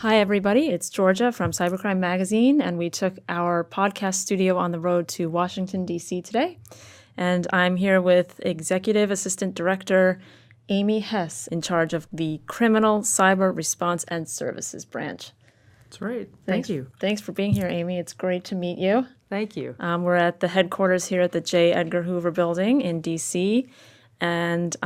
Hi, everybody. It's Georgia from Cybercrime Magazine, and we took our podcast studio on the road to Washington, D.C. today. And I'm here with Executive Assistant Director Amy Hess, in charge of the Criminal Cyber Response and Services branch. That's right. Thank you. Thanks for being here, Amy. It's great to meet you. Thank you. We're at the headquarters here at the J. Edgar Hoover Building in D.C., and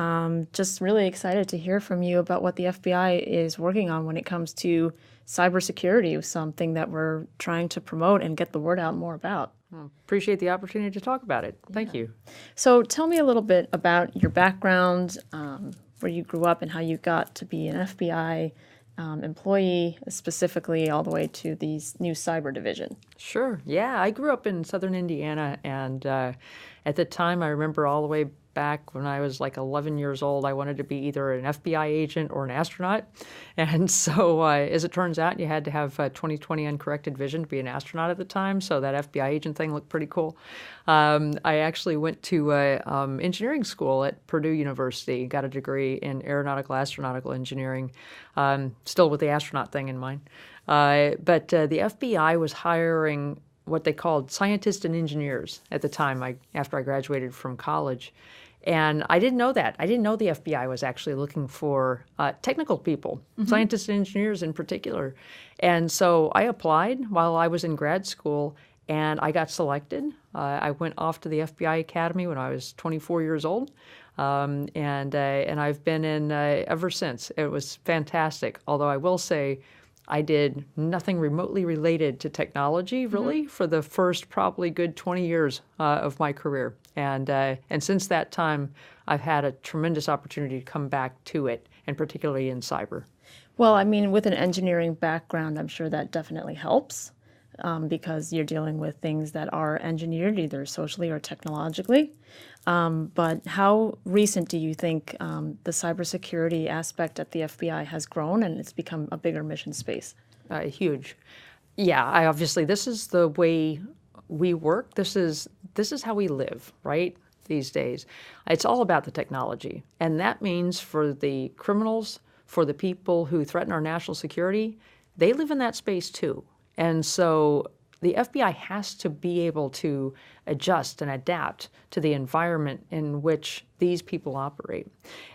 just really excited to hear from you about what the FBI is working on when it comes to cybersecurity, something that we're trying to promote and get the word out more about. Well, appreciate the opportunity to talk about it. Thank you. So tell me a little bit about your background, where you grew up and how you got to be an FBI employee, specifically all the way to the new cyber division. Sure. Yeah, I grew up in southern Indiana, and at the time, I remember all the way back when I was like 11 years old, I wanted to be either an FBI agent or an astronaut. And so as it turns out, you had to have 20/20 uncorrected vision to be an astronaut at the time. So that FBI agent thing looked pretty cool. I actually went to engineering school at Purdue University, got a degree in aeronautical astronautical engineering, still with the astronaut thing in mind. But the FBI was hiring what they called scientists and engineers at the time after I graduated from college. And I didn't know that. I didn't know the FBI was actually looking for technical people, scientists and engineers in particular. And so I applied while I was in grad school, and I got selected. I went off to the FBI Academy when I was 24 years old, and I've been in ever since. It was fantastic, although I will say I did nothing remotely related to technology, really, for the first probably good 20 years of my career. And since that time, I've had a tremendous opportunity to come back to it, and particularly in cyber. Well, I mean, with an engineering background, I'm sure that definitely helps because you're dealing with things that are engineered either socially or technologically. But how recent do you think the cybersecurity aspect at the FBI has grown and it's become a bigger mission space? Huge. Yeah, obviously this is the way we work. This is how we live, right, these days. It's all about the technology. And that means for the criminals, for the people who threaten our national security, they live in that space too. And so the FBI has to be able to adjust and adapt to the environment in which these people operate.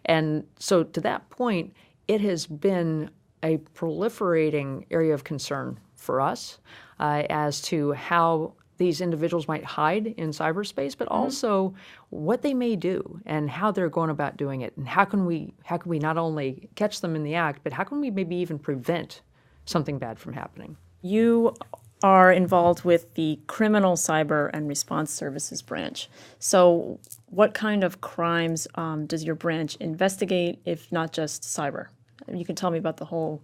And so to that point, it has been a proliferating area of concern for us as to how these individuals might hide in cyberspace, but also what they may do and how they're going about doing it. And how can we not only catch them in the act, but how can we maybe even prevent something bad from happening? You are involved with the Criminal Cyber and Response Services branch. So what kind of crimes does your branch investigate, if not just cyber? You can tell me about the whole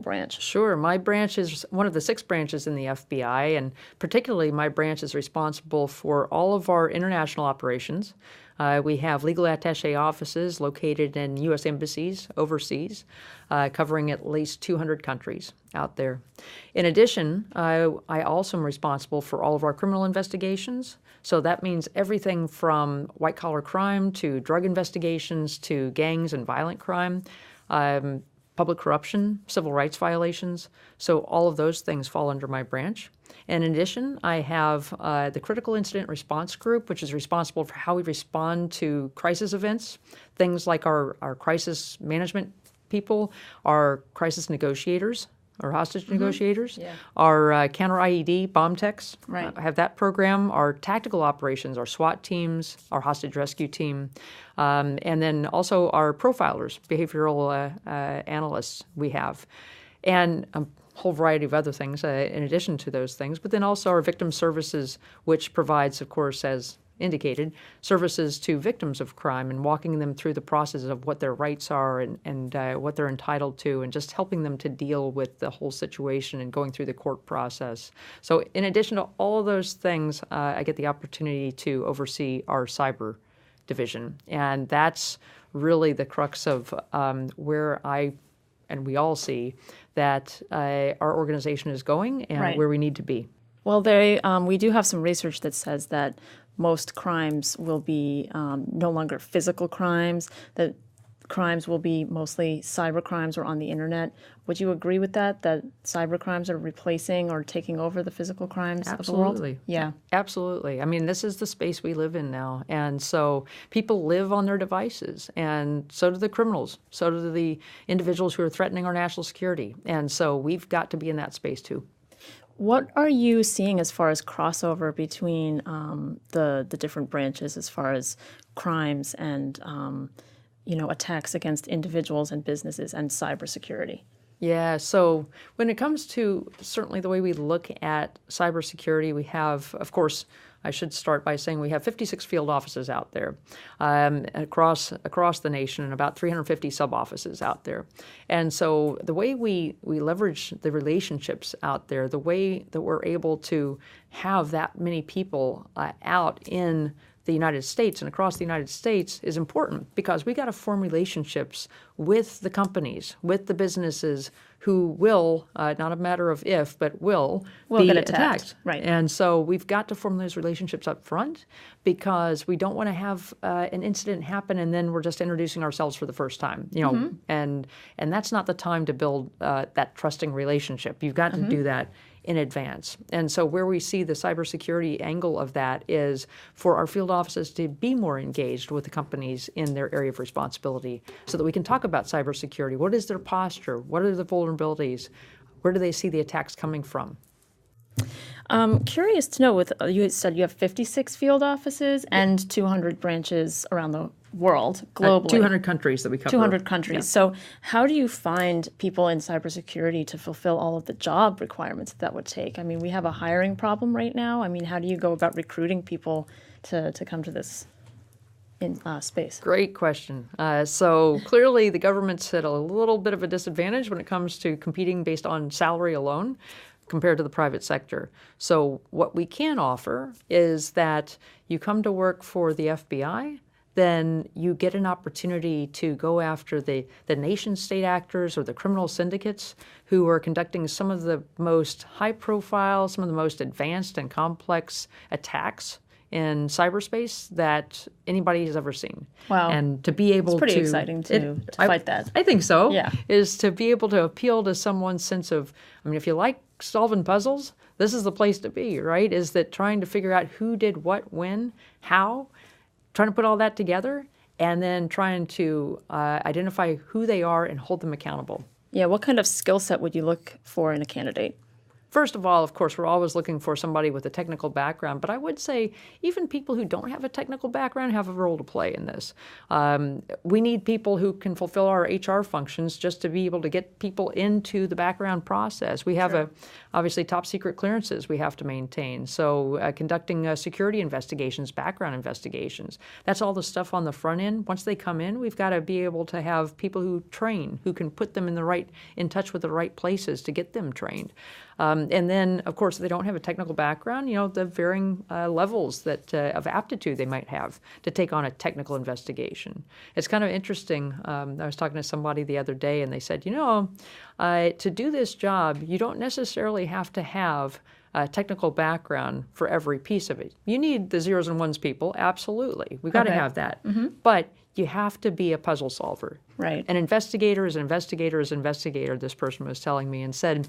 branch. Sure. My branch is one of the 6 branches in the FBI, and particularly my branch is responsible for all of our international operations. We have legal attaché offices located in U.S. embassies overseas, covering at least 200 countries out there. In addition, I also am responsible for all of our criminal investigations. So that means everything from white-collar crime to drug investigations to gangs and violent crime, public corruption, civil rights violations. So all of those things fall under my branch. And in addition, I have the Critical Incident Response Group, which is responsible for how we respond to crisis events, things like our crisis management people, our crisis negotiators, or hostage negotiators, our counter-IED bomb techs, have that program, our tactical operations, our SWAT teams, our hostage rescue team, and then also our profilers, behavioral analysts we have, and a whole variety of other things in addition to those things, but then also our victim services, which provides, of course, as indicated, services to victims of crime and walking them through the process of what their rights are and what they're entitled to, and just helping them to deal with the whole situation and going through the court process. So in addition to all of those things, I get the opportunity to oversee our cyber division. And that's really the crux of where and we all see that our organization is going and where we need to be. Well, we do have some research that says that most crimes will be no longer physical crimes, that crimes will be mostly cyber crimes or on the internet. Would you agree with that, that cyber crimes are replacing or taking over the physical crimes of the world? Absolutely. Yeah. Absolutely. I mean, this is the space we live in now. And so people live on their devices, and so do the criminals. So do the individuals who are threatening our national security. And so we've got to be in that space too. What are you seeing as far as crossover between the different branches as far as crimes and attacks against individuals and businesses and cybersecurity? Yeah, so when it comes to certainly the way we look at cybersecurity, we have, of course, I should start by saying we have 56 field offices out there across the nation, and about 350 sub-offices out there. And so the way we leverage the relationships out there, the way that we're able to have that many people out in the United States and across the United States is important, because we got to form relationships with the companies, with the businesses who will, not a matter of if, but will be get attacked. Right. And so we've got to form those relationships up front, because we don't want to have an incident happen and then we're just introducing ourselves for the first time, and that's not the time to build that trusting relationship. You've got to do that in advance. And so where we see the cybersecurity angle of that is for our field offices to be more engaged with the companies in their area of responsibility, so that we can talk about cybersecurity. What is their posture? What are the vulnerabilities? Where do they see the attacks coming from? Curious to know, with you said you have 56 field offices and 200 branches around the world, globally. 200 countries that we cover. 200 countries. Yeah. So how do you find people in cybersecurity to fulfill all of the job requirements that would take? I mean, we have a hiring problem right now. I mean, how do you go about recruiting people to come to this space? Great question. So clearly the government's at a little bit of a disadvantage when it comes to competing based on salary alone compared to the private sector. So what we can offer is that you come to work for the FBI, then you get an opportunity to go after the nation state actors or the criminal syndicates who are conducting some of the most high profile, some of the most advanced and complex attacks in cyberspace that anybody has ever seen. Wow. And to be able It's pretty exciting to fight that. I think so. Yeah. Is to be able to appeal to someone's sense of, I mean, if you like solving puzzles, this is the place to be, right? Is that trying to figure out who did what, when, how, trying to put all that together, and then trying to identify who they are and hold them accountable. Yeah, what kind of skill set would you look for in a candidate? First of all, of course, we're always looking for somebody with a technical background, but I would say even people who don't have a technical background have a role to play in this. We need people who can fulfill our HR functions just to be able to get people into the background process. We have obviously top secret clearances we have to maintain. So conducting security investigations, background investigations, that's all the stuff on the front end. Once they come in, we've got to be able to have people who train, who can put them in touch with the right places to get them trained. And then, of course, if they don't have a technical background, the varying levels of aptitude they might have to take on a technical investigation. It's kind of interesting. I was talking to somebody the other day, and they said, to do this job, you don't necessarily have to have a technical background for every piece of it. You need the zeros and ones people, absolutely. We've got to have that. Mm-hmm. But you have to be a puzzle solver. Right. An investigator is an investigator is an investigator, this person was telling me, and said,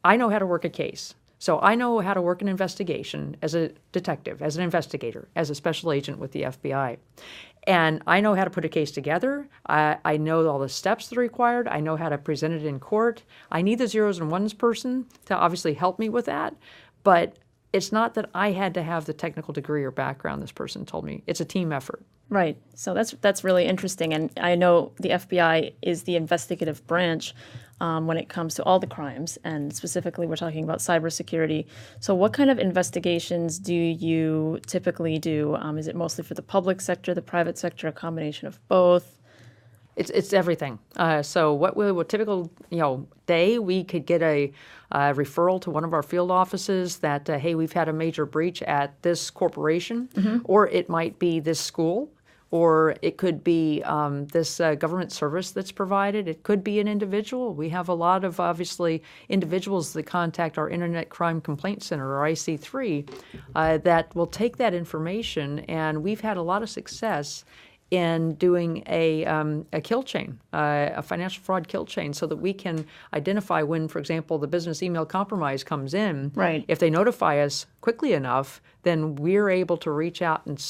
I know how to work a case. So I know how to work an investigation as a detective, as an investigator, as a special agent with the FBI. And I know how to put a case together. I know all the steps that are required. I know how to present it in court. I need the zeros and ones person to obviously help me with that. But it's not that I had to have the technical degree or background, this person told me. It's a team effort. Right. So that's really interesting. And I know the FBI is the investigative branch when it comes to all the crimes, and specifically we're talking about cybersecurity. So what kind of investigations do you typically do? Is it mostly for the public sector, the private sector, a combination of both? It's everything. So what typical day we could get a referral to one of our field offices that hey, we've had a major breach at this corporation, mm-hmm. or it might be this school. Or it could be this government service that's provided. It could be an individual. We have a lot of, obviously, individuals that contact our Internet Crime Complaint Center, or IC3, that will take that information. And we've had a lot of success in doing a kill chain, a financial fraud kill chain, so that we can identify when, for example, the business email compromise comes in. Right. If they notify us quickly enough, then we're able to reach out and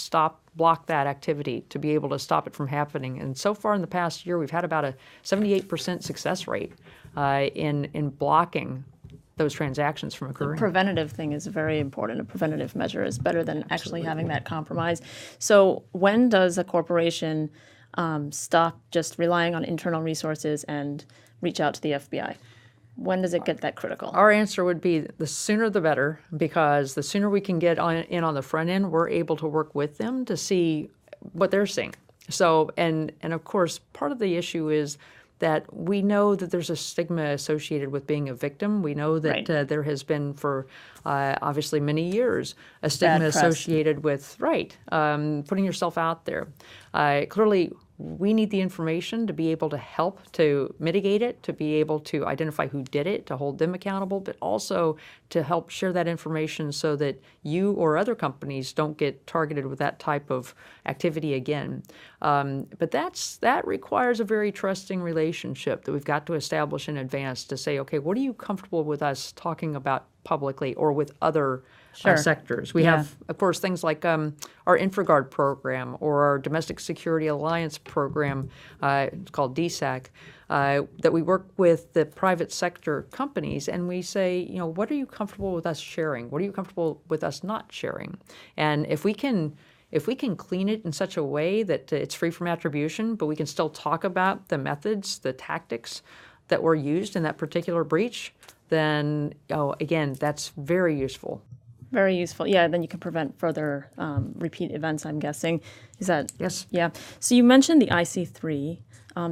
block that activity to be able to stop it from happening. And so far in the past year, we've had about a 78% success rate in blocking those transactions from occurring. Preventative thing is very important. A preventative measure is better than actually having that compromise. So when does a corporation stop just relying on internal resources and reach out to the FBI? When does it get that critical? Our answer would be the sooner the better, because the sooner we can get in on the front end, we're able to work with them to see what they're seeing. So, and of course, part of the issue is that we know that there's a stigma associated with being a victim. We know that Right. there has been for obviously many years a stigma Bad press. associated with putting yourself out there. Clearly, we need the information to be able to help to mitigate it, to be able to identify who did it, to hold them accountable, but also to help share that information so that you or other companies don't get targeted with that type of activity again. But that requires a very trusting relationship that we've got to establish in advance to say, okay, what are you comfortable with us talking about publicly or with other sectors? We have, of course, things like our InfraGuard program or our Domestic Security Alliance program, it's called DSAC, that we work with the private sector companies, and we say, what are you comfortable with us sharing? What are you comfortable with us not sharing? And if we can clean it in such a way that it's free from attribution, but we can still talk about the methods, the tactics that were used in that particular breach, then, again, that's very useful. Very useful. Yeah, then you can prevent further repeat events, I'm guessing. Is that? Yes. Yeah. So you mentioned the IC3.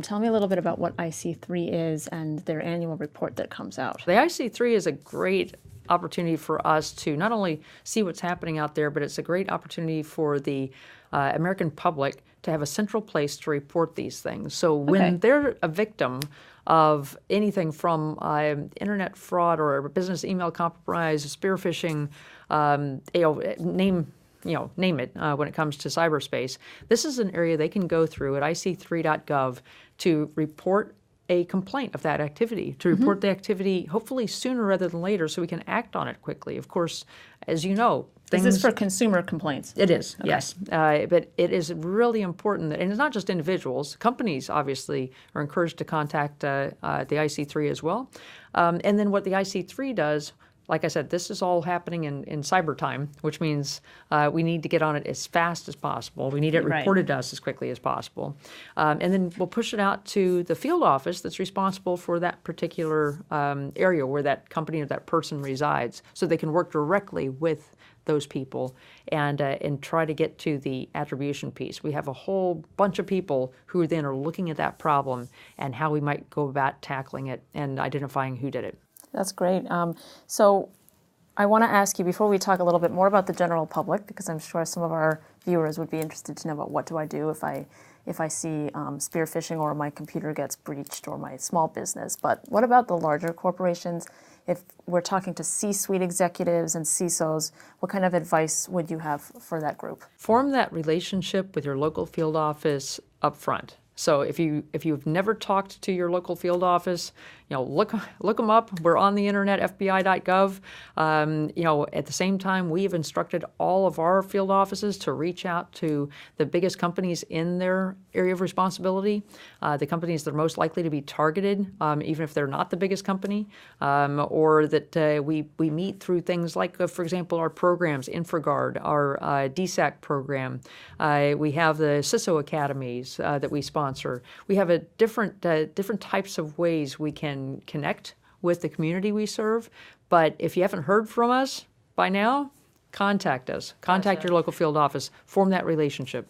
Tell me a little bit about what IC3 is and their annual report that comes out. The IC3 is a great opportunity for us to not only see what's happening out there, but it's a great opportunity for the American public to have a central place to report these things. So when they're a victim of anything from internet fraud or business email compromise, spear phishing, name it when it comes to cyberspace, this is an area they can go through at ic3.gov to report a complaint of that activity, to report the activity hopefully sooner rather than later so we can act on it quickly. Of course, as you know, Is this for consumer complaints? It is, yes. But it is really important that, and it's not just individuals, companies obviously are encouraged to contact the IC3 as well. And then what the IC3 does, like I said, this is all happening in cyber time, which means we need to get on it as fast as possible. We need it reported to us as quickly as possible. And then we'll push it out to the field office that's responsible for that particular area where that company or that person resides, so they can work directly with those people and try to get to the attribution piece. We have a whole bunch of people who then are looking at that problem and how we might go about tackling it and identifying who did it. That's great. So I want to ask you, before we talk a little bit more about the general public, because I'm sure some of our viewers would be interested to know about what do I do if I see spear phishing or my computer gets breached or my small business. But what about the larger corporations? If we're talking to C-suite executives and CISOs, what kind of advice would you have for that group? Form that relationship with your local field office up front. So if you've never talked to your local field office, look them up. We're on the internet, FBI.gov. At the same time, we have instructed all of our field offices to reach out to the biggest companies in their area of responsibility, the companies that are most likely to be targeted, even if they're not the biggest company, or that we meet through things like, for example, our programs, InfraGuard, our DSAC program. We have the CISO academies that we sponsor. We have a different types of ways we can connect with the community we serve. But if you haven't heard from us by now, contact us. Contact your local field office. Form that relationship.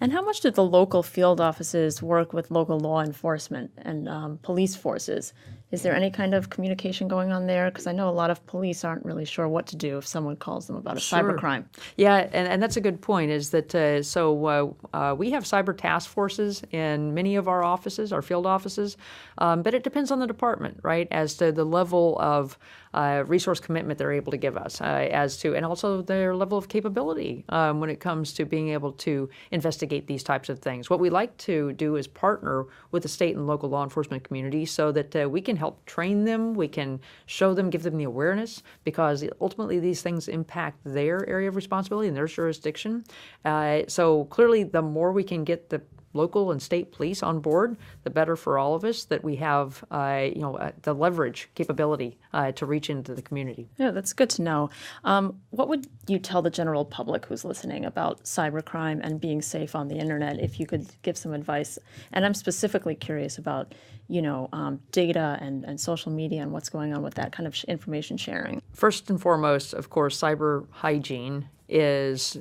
And how much do the local field offices work with local law enforcement and police forces? Is there any kind of communication going on there? Because I know a lot of police aren't really sure what to do if someone calls them about a cybercrime. Yeah, and that's a good point, is that we have cyber task forces in many of our offices, our field offices, but it depends on the department, right, as to the level of resource commitment they're able to give us, and also their level of capability when it comes to being able to investigate these types of things. What we like to do is partner with the state and local law enforcement community so that we can help train them, we can show them, give them the awareness, because ultimately these things impact their area of responsibility and their jurisdiction. So clearly, the more we can get the local and state police on board, the better for all of us, that we have the leverage capability to reach into the community. Yeah, that's good to know. What would you tell the general public who's listening about cybercrime and being safe on the internet, if you could give some advice? And I'm specifically curious about, data and social media and what's going on with that kind of information sharing. First and foremost, of course, cyber hygiene is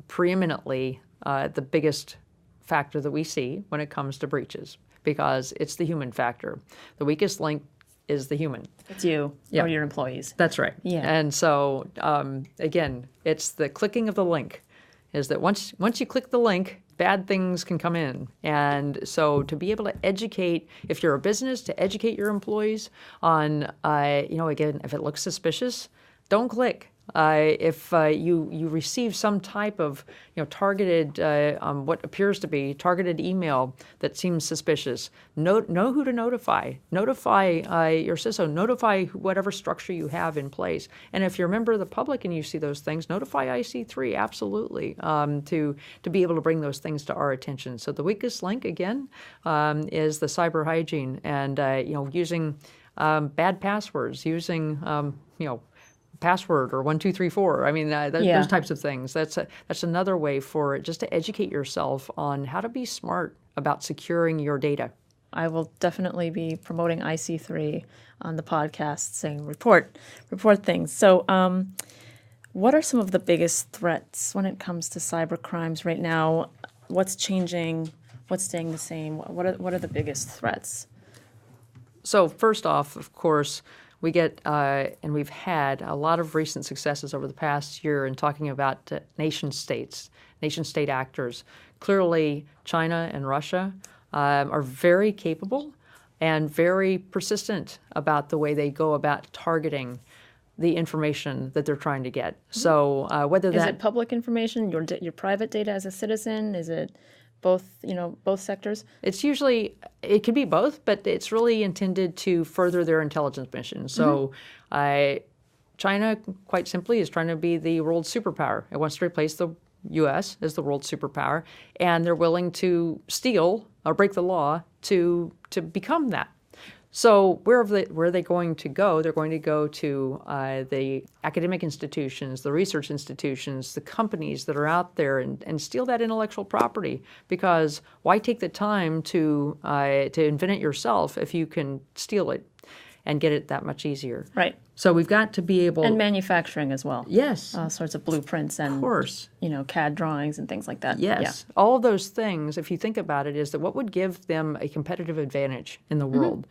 preeminently the biggest factor that we see when it comes to breaches, because it's the human factor. The weakest link is the human. It's you or your employees. That's right. Yeah. And so, again, it's the clicking of the link, is that once you click the link, bad things can come in. And so to be able to educate, if you're a business, to educate your employees on, again, if it looks suspicious, don't click. If you receive some type of targeted, what appears to be targeted email that seems suspicious, know who to notify. Notify your CISO. Notify whatever structure you have in place. And if you're a member of the public and you see those things, notify IC3. Absolutely, to be able to bring those things to our attention. So the weakest link again is the cyber hygiene, and using bad passwords, using password or 1234. I mean, those types of things. That's another way for just to educate yourself on how to be smart about securing your data. I will definitely be promoting IC3 on the podcast, saying report things. So, what are some of the biggest threats when it comes to cyber crimes right now? What's changing? What's staying the same? What are the biggest threats? So first off, of course, we get, and we've had a lot of recent successes over the past year in talking about nation-state actors. Clearly, China and Russia are very capable and very persistent about the way they go about targeting the information that they're trying to get. So whether Is it public information, your private data as a citizen? Is it both sectors? It can be both, but it's really intended to further their intelligence mission. So China, quite simply, is trying to be the world superpower. It wants to replace the U.S. as the world superpower, and they're willing to steal or break the law to become that. So where are they going to go? They're going to go to the academic institutions, the research institutions, the companies that are out there, and steal that intellectual property. Because why take the time to invent it yourself if you can steal it and get it that much easier? Right. So we've got to be able... And manufacturing as well. Yes. All sorts of blueprints and, of course, CAD drawings and things like that. Yes. Yeah. All of those things, if you think about it, is that what would give them a competitive advantage in the world?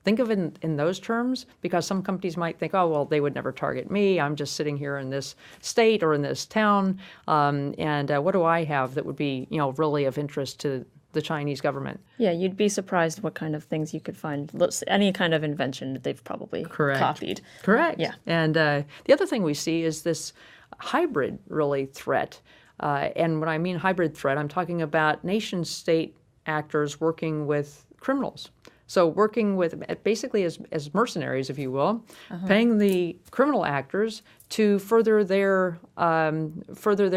Think of it in those terms, because some companies might think, oh, well, they would never target me. I'm just sitting here in this state or in this town, and what do I have that would be, really of interest to the Chinese government? Yeah, you'd be surprised what kind of things you could find. Any kind of invention that they've probably copied. Correct. Yeah. And the other thing we see is this hybrid, really, threat. And when I mean hybrid threat, I'm talking about nation-state actors working with criminals. So working with, basically as mercenaries, if you will, paying the criminal actors to further their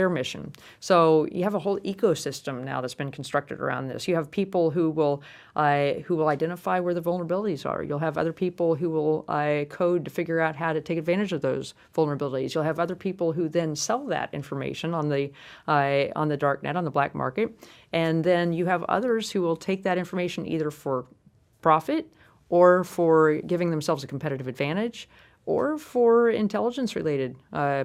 mission. So you have a whole ecosystem now that's been constructed around this. You have people who will identify where the vulnerabilities are. You'll have other people who will code to figure out how to take advantage of those vulnerabilities. You'll have other people who then sell that information on the dark net, on the black market, and then you have others who will take that information either for profit, or for giving themselves a competitive advantage, or for intelligence-related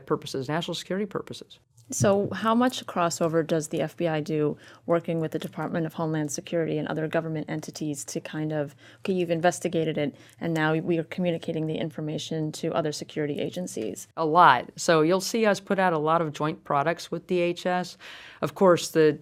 purposes, national security purposes. So, how much crossover does the FBI do working with the Department of Homeland Security and other government entities to kind of, okay, you've investigated it, and now we are communicating the information to other security agencies? A lot. So you'll see us put out a lot of joint products with DHS. Of course, the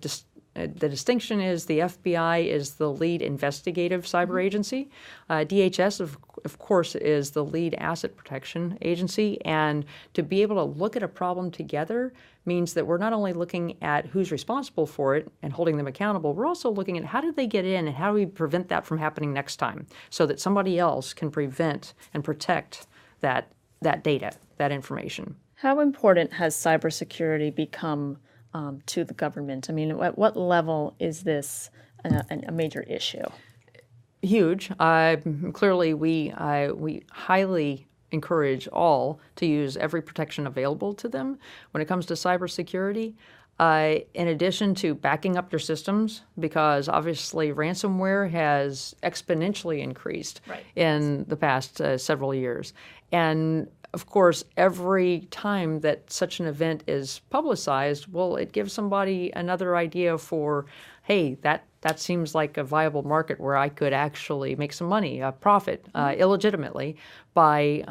distinction is the FBI is the lead investigative cyber agency. DHS, of course, is the lead asset protection agency. And to be able to look at a problem together means that we're not only looking at who's responsible for it and holding them accountable, we're also looking at how did they get in and how do we prevent that from happening next time so that somebody else can prevent and protect that data, that information. How important has cybersecurity become to the government? I mean, at what level is this a major issue? Huge. Clearly, we highly encourage all to use every protection available to them when it comes to cybersecurity. In addition to backing up your systems, because obviously ransomware has exponentially increased in the past several years. And of course, every time that such an event is publicized, well, it gives somebody another idea for, hey, that seems like a viable market where I could actually make some money, profit illegitimately by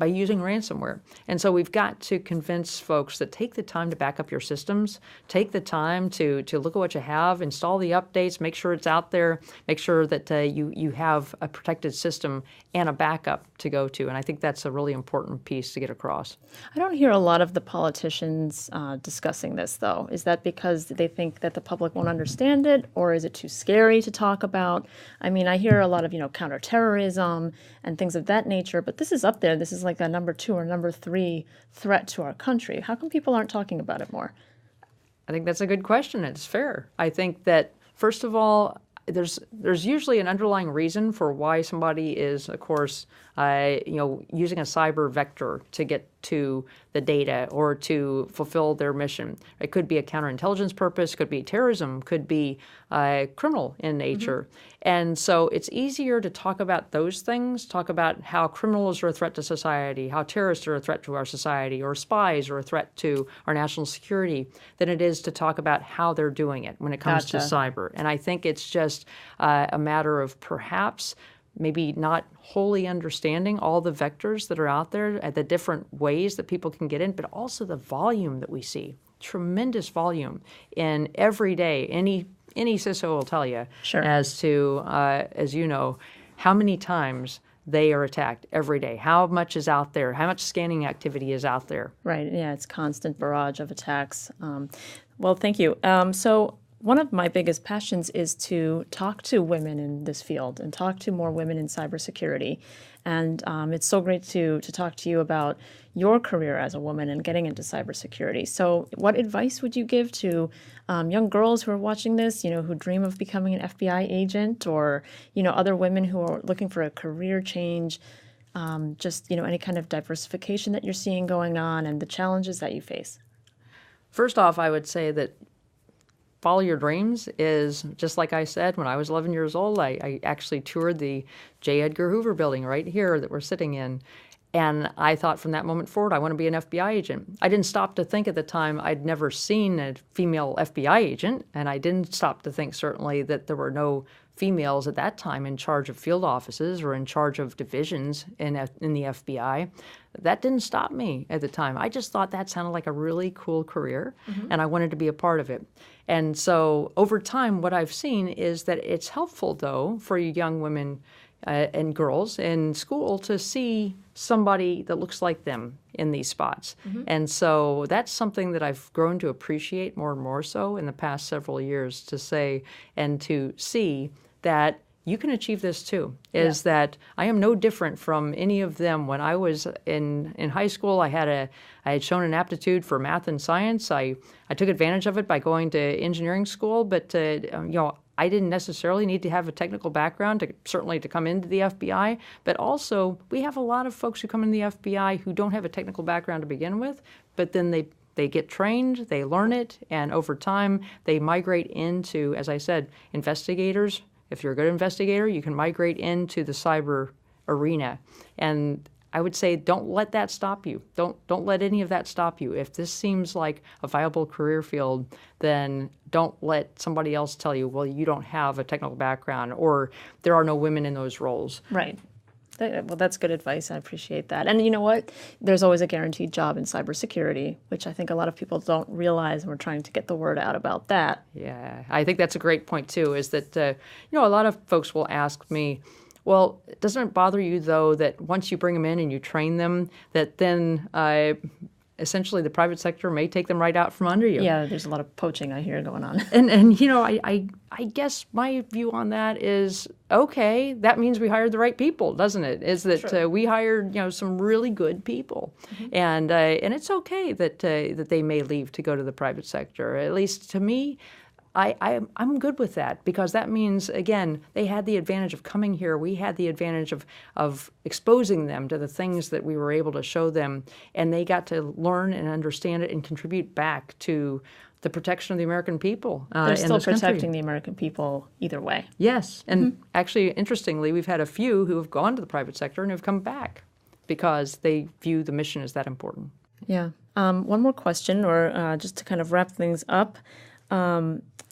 using ransomware. And so we've got to convince folks that take the time to back up your systems, take the time to look at what you have, install the updates, make sure it's out there, make sure that you have a protected system and a backup to go to. And I think that's a really important piece to get across. I don't hear a lot of the politicians discussing this, though. Is that because they think that the public won't understand it, or is it too scary to talk about? I mean, I hear a lot of, counterterrorism and things of that nature, but this is up there. This is like a number 2 or number 3 threat to our country. How come people aren't talking about it more? I think that's a good question. It's fair. I think that, first of all, there's usually an underlying reason for why somebody is, of course, using a cyber vector to get to the data or to fulfill their mission. It could be a counterintelligence purpose, could be terrorism, could be criminal in nature. And so it's easier to talk about those things, talk about how criminals are a threat to society, how terrorists are a threat to our society, or spies are a threat to our national security, than it is to talk about how they're doing it when it comes to cyber. And I think it's just a matter of perhaps maybe not wholly understanding all the vectors that are out there, the different ways that people can get in, but also the volume that we see. Tremendous volume in every day. Any CISO will tell you as to, as you know, how many times they are attacked every day. How much is out there? How much scanning activity is out there? Right. Yeah, it's constant barrage of attacks. Well, thank you. So one of my biggest passions is to talk to women in this field and talk to more women in cybersecurity. And it's so great to talk to you about your career as a woman and getting into cybersecurity. So what advice would you give to young girls who are watching this, who dream of becoming an FBI agent, or, other women who are looking for a career change, just, any kind of diversification that you're seeing going on and the challenges that you face? First off, I would say that follow your dreams is, just like I said, when I was 11 years old, I actually toured the J. Edgar Hoover building right here that we're sitting in. And I thought from that moment forward, I want to be an FBI agent. I didn't stop to think at the time I'd never seen a female FBI agent. And I didn't stop to think, certainly, that there were no females at that time in charge of field offices or in charge of divisions in the FBI. That didn't stop me at the time. I just thought that sounded like a really cool career, and I wanted to be a part of it. And so over time, what I've seen is that it's helpful, though, for young women and girls in school to see somebody that looks like them in these spots. And so that's something that I've grown to appreciate more and more so in the past several years, to say and to see that you can achieve this too, is that I am no different from any of them. When I was in high school, I had shown an aptitude for math and science. I took advantage of it by going to engineering school, but I didn't necessarily need to have a technical background certainly to come into the FBI, but also we have a lot of folks who come in the FBI who don't have a technical background to begin with, but then they get trained, they learn it, and over time they migrate into, as I said, investigators. If you're a good investigator, you can migrate into the cyber arena. And I would say don't let that stop you. Don't let any of that stop you. If this seems like a viable career field, then don't let somebody else tell you, well, you don't have a technical background or there are no women in those roles. Right. Well, that's good advice. I appreciate that. And you know what? There's always a guaranteed job in cybersecurity, which I think a lot of people don't realize, and we're trying to get the word out about that. Yeah, I think that's a great point too, is that, a lot of folks will ask me, well, doesn't it bother you though that once you bring them in and you train them, that then essentially the private sector may take them right out from under you? Yeah, there's a lot of poaching I hear going on. And I guess my view on that is, okay, that means we hired the right people, doesn't it? Is that we hired some really good people, and it's okay that they may leave to go to the private sector. At least to me, I'm good with that, because that means, again, they had the advantage of coming here. We had the advantage of exposing them to the things that we were able to show them, and they got to learn and understand it and contribute back to the protection of the American people. They're still in this protecting country. the American people either way. Yes, and actually, interestingly, we've had a few who have gone to the private sector and have come back because they view the mission as that important. Yeah. One more question, or just to kind of wrap things up.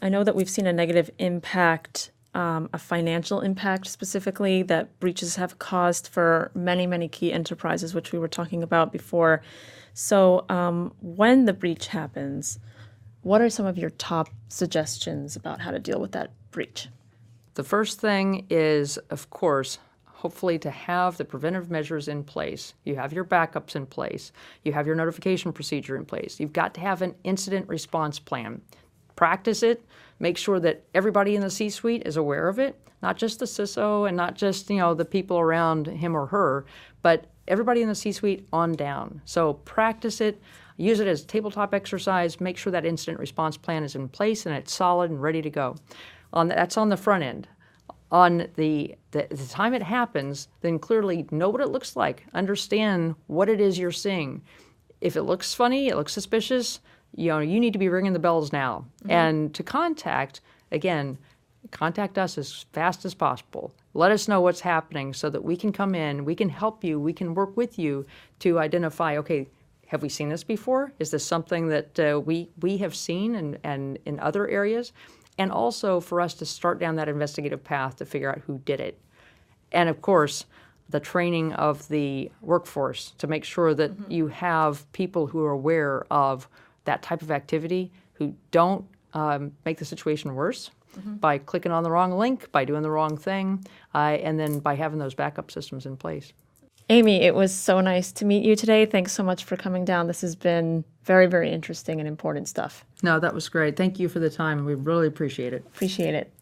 I know that we've seen a negative impact, a financial impact specifically, that breaches have caused for many, many key enterprises, which we were talking about before. So when the breach happens, what are some of your top suggestions about how to deal with that breach? The first thing is, of course, hopefully to have the preventive measures in place. You have your backups in place. You have your notification procedure in place. You've got to have an incident response plan. Practice it. Make sure that everybody in the C-suite is aware of it, not just the CISO and not just the people around him or her, but everybody in the C-suite on down. So practice it. Use it as a tabletop exercise. Make sure that incident response plan is in place and it's solid and ready to go. That's on the front end. On the time it happens, then clearly know what it looks like. Understand what it is you're seeing. If it looks funny, it looks suspicious, you need to be ringing the bells now. And to contact us as fast as possible. Let us know what's happening so that we can come in, we can help you, we can work with you to identify, okay, have we seen this before? Is this something that we have seen and in other areas? And also for us to start down that investigative path to figure out who did it. And of course, the training of the workforce to make sure that you have people who are aware of that type of activity, who don't make the situation worse by clicking on the wrong link, by doing the wrong thing, and then by having those backup systems in place. Amy, it was so nice to meet you today. Thanks so much for coming down. This has been very, very interesting and important stuff. No, that was great. Thank you for the time. We really appreciate it. Appreciate it.